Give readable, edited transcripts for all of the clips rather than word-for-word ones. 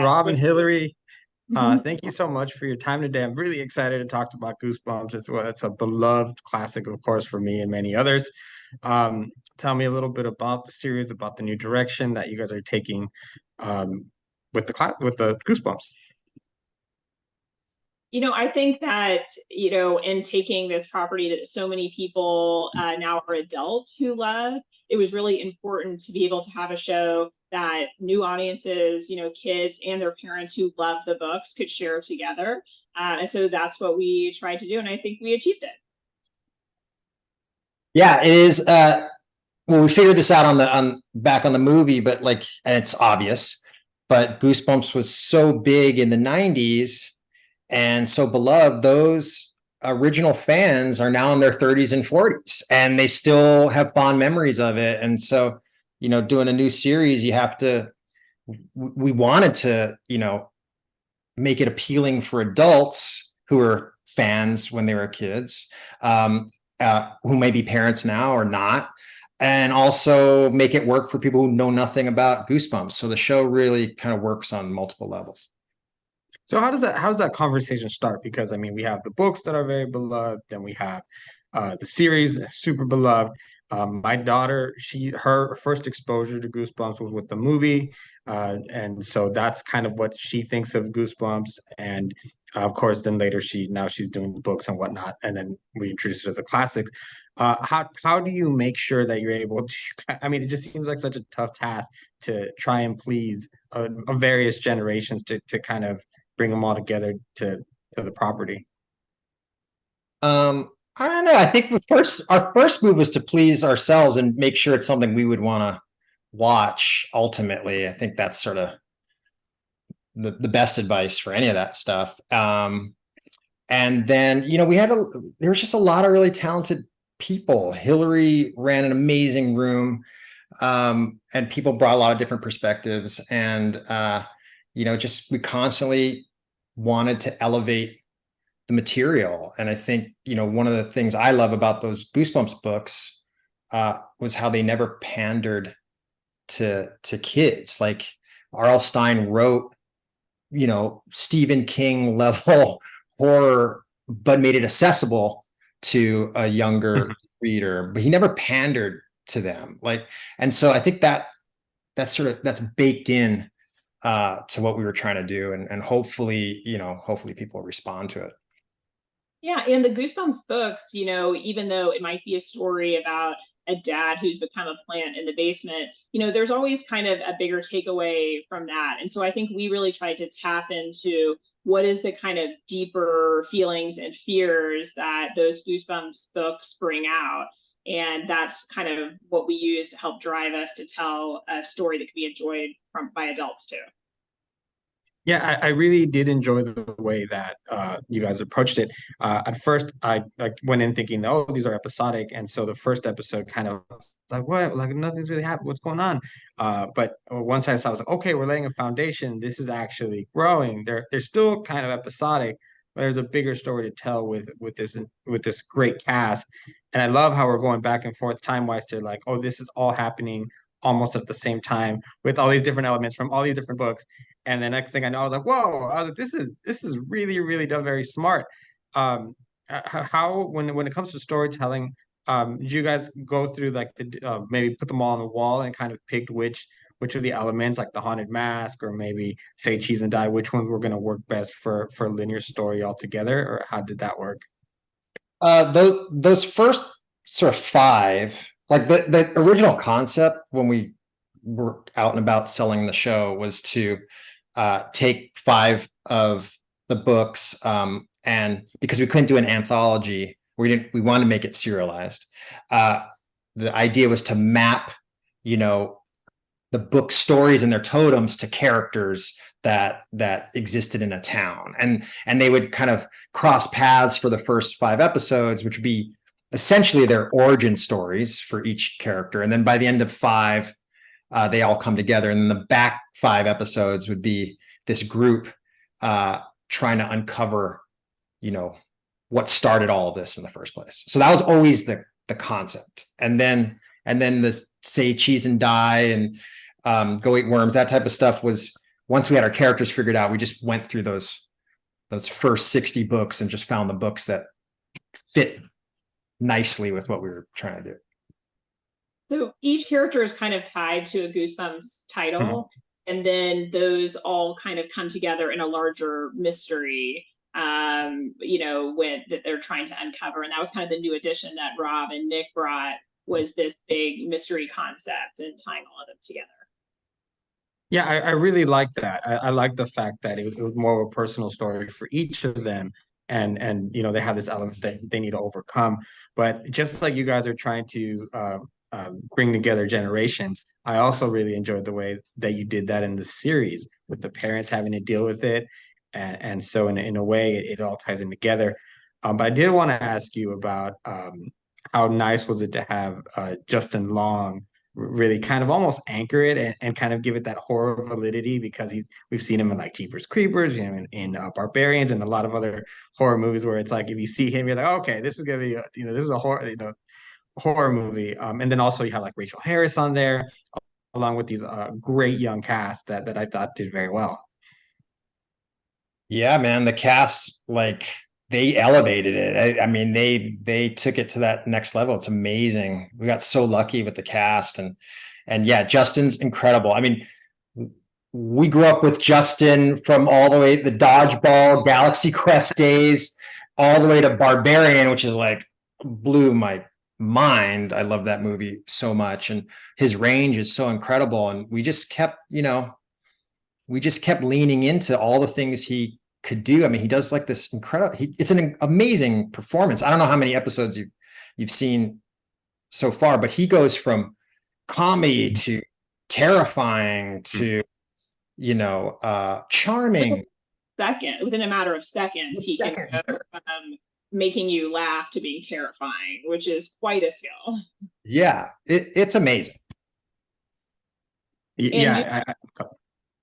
Rob and Hilary, Mhm. thank you so much for your time today. I'm really excited to talk about Goosebumps. It's a beloved classic, of course, for me and many others. Tell me a little bit about the series, about the new direction that you guys are taking um, with the Goosebumps. I think that, in taking this property that so many people now are adults who love, it was really important to be able to have a show that new audiences, kids and their parents who love the books could share together. And so that's what we tried to do. And I think we achieved it. Yeah, it is. Well, we figured this out on back on the movie, but and it's obvious, but Goosebumps was so big in the 90s and so beloved. Those original fans are now in their 30s and 40s, and they still have fond memories of it. And so, doing a new series, we wanted to, make it appealing for adults who were fans when they were kids, who may be parents now or not, and also make it work for people who know nothing about Goosebumps. So the show really kind of works on multiple levels. So how does that conversation start? Because I mean, we have the books that are very beloved, then we have the series super beloved. My daughter, her first exposure to Goosebumps was with the movie, and so that's kind of what she thinks of Goosebumps. And of course, then later she's doing the books and whatnot, and then we introduced her to the classics. How do you make sure that you're able to? I mean, it just seems like such a tough task to try and please various generations to kind of bring them all together to the property. I don't know. I think our first move was to please ourselves and make sure it's something we would want to watch. Ultimately, I think that's sort of the best advice for any of that stuff. And then, there was just a lot of really talented people. Hilary ran an amazing room, and people brought a lot of different perspectives. And, we constantly wanted to elevate the material. And I think, one of the things I love about those Goosebumps books was how they never pandered to kids. Like R.L. Stine wrote, Stephen King level horror, but made it accessible to a younger reader, but he never pandered to them. And so I think that's baked in to what we were trying to do. And hopefully people respond to it. Yeah, and the Goosebumps books, even though it might be a story about a dad who's become a plant in the basement, there's always kind of a bigger takeaway from that. And so I think we really tried to tap into what is the kind of deeper feelings and fears that those Goosebumps books bring out. And that's kind of what we use to help drive us to tell a story that can be enjoyed by adults too. Yeah, I really did enjoy the way that you guys approached it. At first, I went in thinking, oh, these are episodic, and so the first episode kind of was like, what? Like nothing's really happened. What's going on? But once I saw, I was like, okay, we're laying a foundation. This is actually growing. They're still kind of episodic, but there's a bigger story to tell with this great cast. And I love how we're going back and forth time wise to like, oh, this is all happening almost at the same time with all these different elements from all these different books. And the next thing I know, I was like, whoa, I was like, this is really, really done very smart. How when it comes to storytelling, do you guys go through like maybe put them all on the wall and kind of picked which of the elements, like the haunted mask or maybe say cheese and die, which ones were going to work best for linear story altogether, or how did that work? Those first sort of five, like the original concept when we were out and about selling the show was to take five of the books, and because we couldn't do an anthology, we wanted to make it serialized. The idea was to map, the book stories and their totems to characters that existed in a town, and they would kind of cross paths for the first five episodes, which would be essentially their origin stories for each character. And then by the end of five, they all come together. And then the back five episodes would be this group trying to uncover, what started all of this in the first place. So that was always the concept. And then the say cheese and die and go eat worms, that type of stuff was once we had our characters figured out, we just went through those first 60 books and just found the books that fit nicely with what we were trying to do. So each character is kind of tied to a Goosebumps title, and then those all kind of come together in a larger mystery, that they're trying to uncover. And that was kind of the new addition that Rob and Nick brought, was this big mystery concept and tying all of them together. Yeah, I really like that. I like the fact that it was more of a personal story for each of them, and they have this element that they need to overcome. But just like you guys are trying to bring together generations, I also really enjoyed the way that you did that in the series with the parents having to deal with it, and so in a way it all ties in together. But I did want to ask you about how nice was it to have Justin Long really kind of almost anchor it and kind of give it that horror validity, because we've seen him in like Jeepers Creepers, in Barbarians and a lot of other horror movies where it's like if you see him, you're like, okay, this is gonna be this is a horror horror movie. And then also you have like Rachel Harris on there, along with these great young cast that I thought did very well. Yeah, man, the cast, like, they elevated it. I mean, they took it to that next level. It's amazing. We got so lucky with the cast, and yeah, Justin's incredible. I mean, we grew up with Justin from all the way the Dodgeball, Galaxy Quest days, all the way to Barbarian, which is like blew my mind. I love that movie so much, and his range is so incredible. And we just kept leaning into all the things he could do. I mean, he does like this incredible, it's an amazing performance. I don't know how many episodes you've seen so far, but he goes from comedy to terrifying to, charming. Within a matter of seconds, he can go from making you laugh to being terrifying, which is quite a skill. Yeah, it's amazing. Yeah.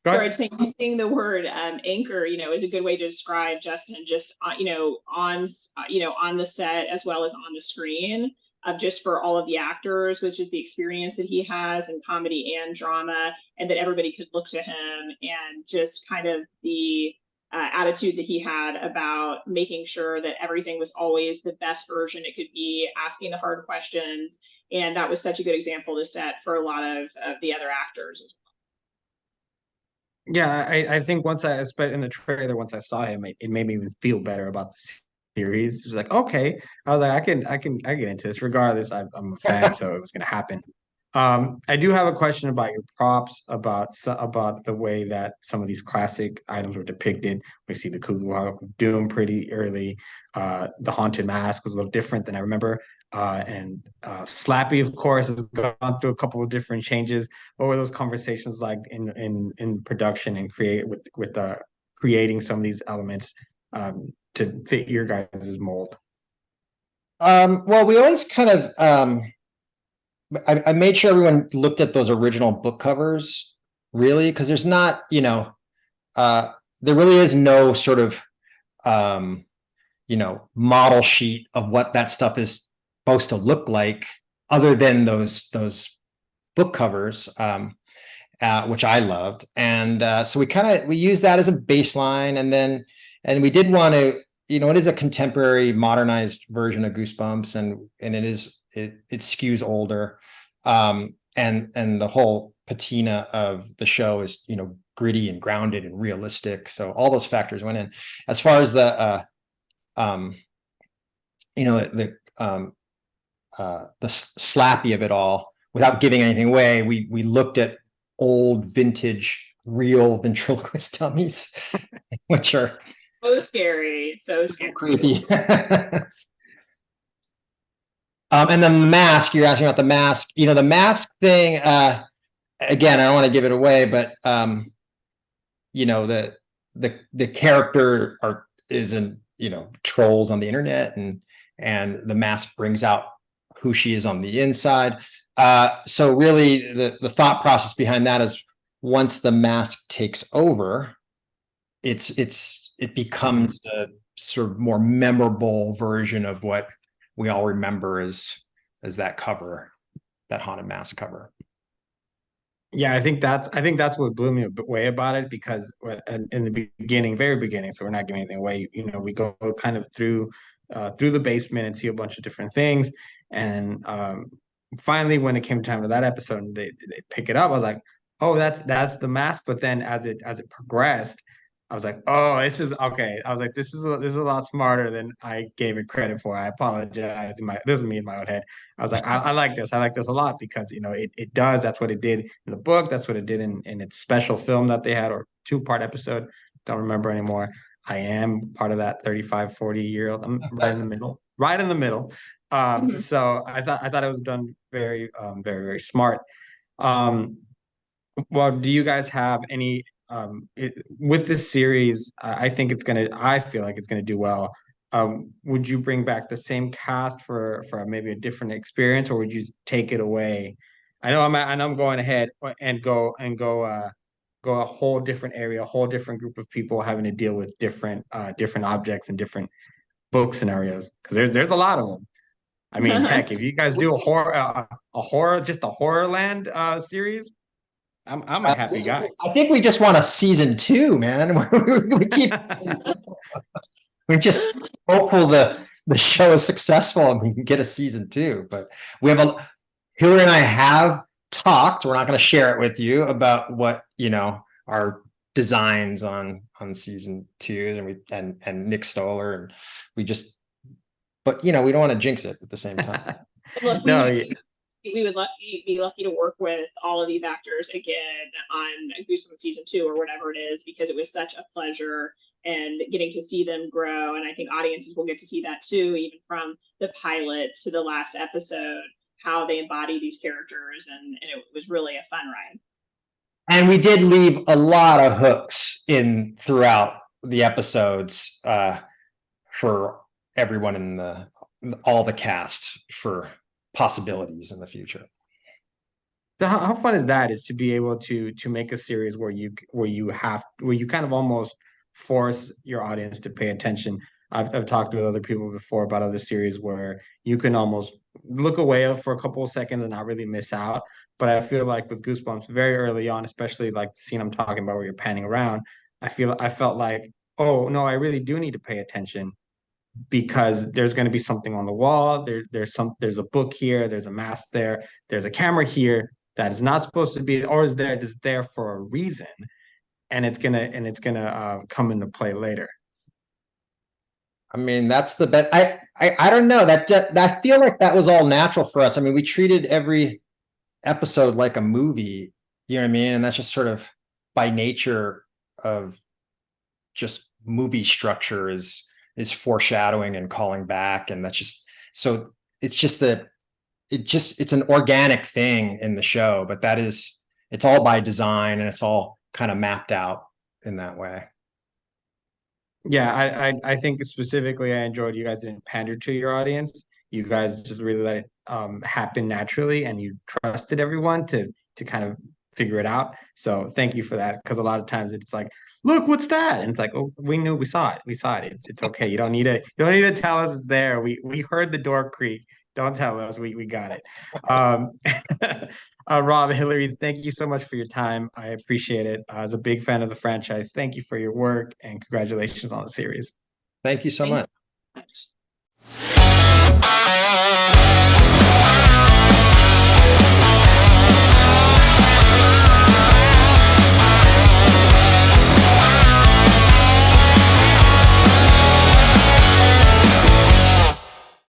Sorry, saying the word anchor, is a good way to describe Justin. Just on the set as well as on the screen, just for all of the actors, which is the experience that he has in comedy and drama, and that everybody could look to him, and just kind of the attitude that he had about making sure that everything was always the best version it could be, asking the hard questions, and that was such a good example to set for a lot of the other actors as well. Yeah, I think once I spent in the trailer, once I saw him, it made me even feel better about the series. It was like, okay, I was like, I can get into this regardless. I'm a fan, so it was gonna happen. I do have a question about your props, about the way that some of these classic items were depicted. We see the Kugel of Doom pretty early. The Haunted Mask was a little different than I remember. And Slappy, of course, has gone through a couple of different changes. What were those conversations like in production and creating some of these elements to fit your guys' mold? Well, we always kind of I made sure everyone looked at those original book covers, really, because there's not, there really is no sort of model sheet of what that stuff is supposed to look like, other than those book covers, which I loved. And so we use that as a baseline, and we did want to, it is a contemporary modernized version of Goosebumps, and it skews older, and the whole patina of the show is gritty and grounded and realistic. So all those factors went in. As far as the slappy of it all, without giving anything away, we looked at old vintage real ventriloquist dummies, which are so scary, creepy. And the mask, you're asking about the mask. The mask thing, again, I don't want to give it away, but the character isn't trolls on the internet, and the mask brings out who she is on the inside. So really the thought process behind that is, once the mask takes over, it becomes the sort of more memorable version of what we all remember as that cover, that Haunted Mask cover. Yeah, I think that's what blew me away about it because in the beginning, very beginning, so we're not giving anything away. You know, we go kind of through the basement and see a bunch of different things, and finally, when it came time to that episode, and they pick it up. I was like, oh, that's the mask. But then as it progressed, I was like, oh, this is okay. I was like, this is a lot smarter than I gave it credit for. I apologize. This is me in my own head. I was like, I like this. I like this a lot because you know it does. That's what it did in the book. That's what it did in its special film that they had or two-part episode. Don't remember anymore. I am part of that 35, 40-year-old. I'm right in the middle. Right in the middle. Mhm. So I thought it was done very very very smart. Um, well, do you guys have any with this series? I think it's gonna. I feel like it's gonna do well. Would you bring back the same cast for maybe a different experience, or would you take it away? I know I'm going ahead and go a whole different area, a whole different group of people having to deal with different objects and different book scenarios because there's a lot of them. I mean, heck, if you guys do a horror, just a Horrorland series, I'm a happy guy. I think we just want a season two, man. We keep we're just hopeful the show is successful and we can get a season two. But we have a Hillary and I have talked. We're not going to share it with you about what our designs on season twos and and Nick Stoller and we just. But we don't want to jinx it at the same time. Look, No, yeah. we would be lucky to work with all of these actors again on Goosebumps season 2 or whatever it is, because it was such a pleasure and getting to see them grow. And I think audiences will get to see that too, even from the pilot to the last episode, how they embody these characters. And it was really a fun ride. And we did leave a lot of hooks in throughout the episodes for everyone in all the cast for possibilities in the future. So how fun is that? Is to be able to make a series where you kind of almost force your audience to pay attention. I've talked with other people before about other series where you can almost look away for a couple of seconds and not really miss out. But I feel like with Goosebumps, very early on, especially like the scene I'm talking about where you're panning around, I felt like, oh no, I really do need to pay attention because there's going to be something on the wall. There's a book here. There's a mask there. There's a camera here that is not supposed to be, or is there just there for a reason, and it's gonna come into play later. I mean, that's the bet. I don't know that I feel like that was all natural for us. I mean, we treated every episode like a movie, you know what I mean? And that's just sort of by nature of just movie structure is foreshadowing and calling back. And that's just, so it's just it's an organic thing in the show, but it's all by design and it's all kind of mapped out in that way. Yeah, I think specifically I enjoyed you guys didn't pander to your audience. You guys just really let it happen naturally, and you trusted everyone to kind of figure it out. So thank you for that, because a lot of times it's like, look, what's that? And it's like, oh, we saw it, It's okay. You don't need to tell us it's there. We heard the door creak. Don't tell us. We got it. Um, Rob, Hilary, thank you so much for your time. I appreciate it. As a big fan of the franchise, thank you for your work and congratulations on the series. Thank you so Thank much. you so much.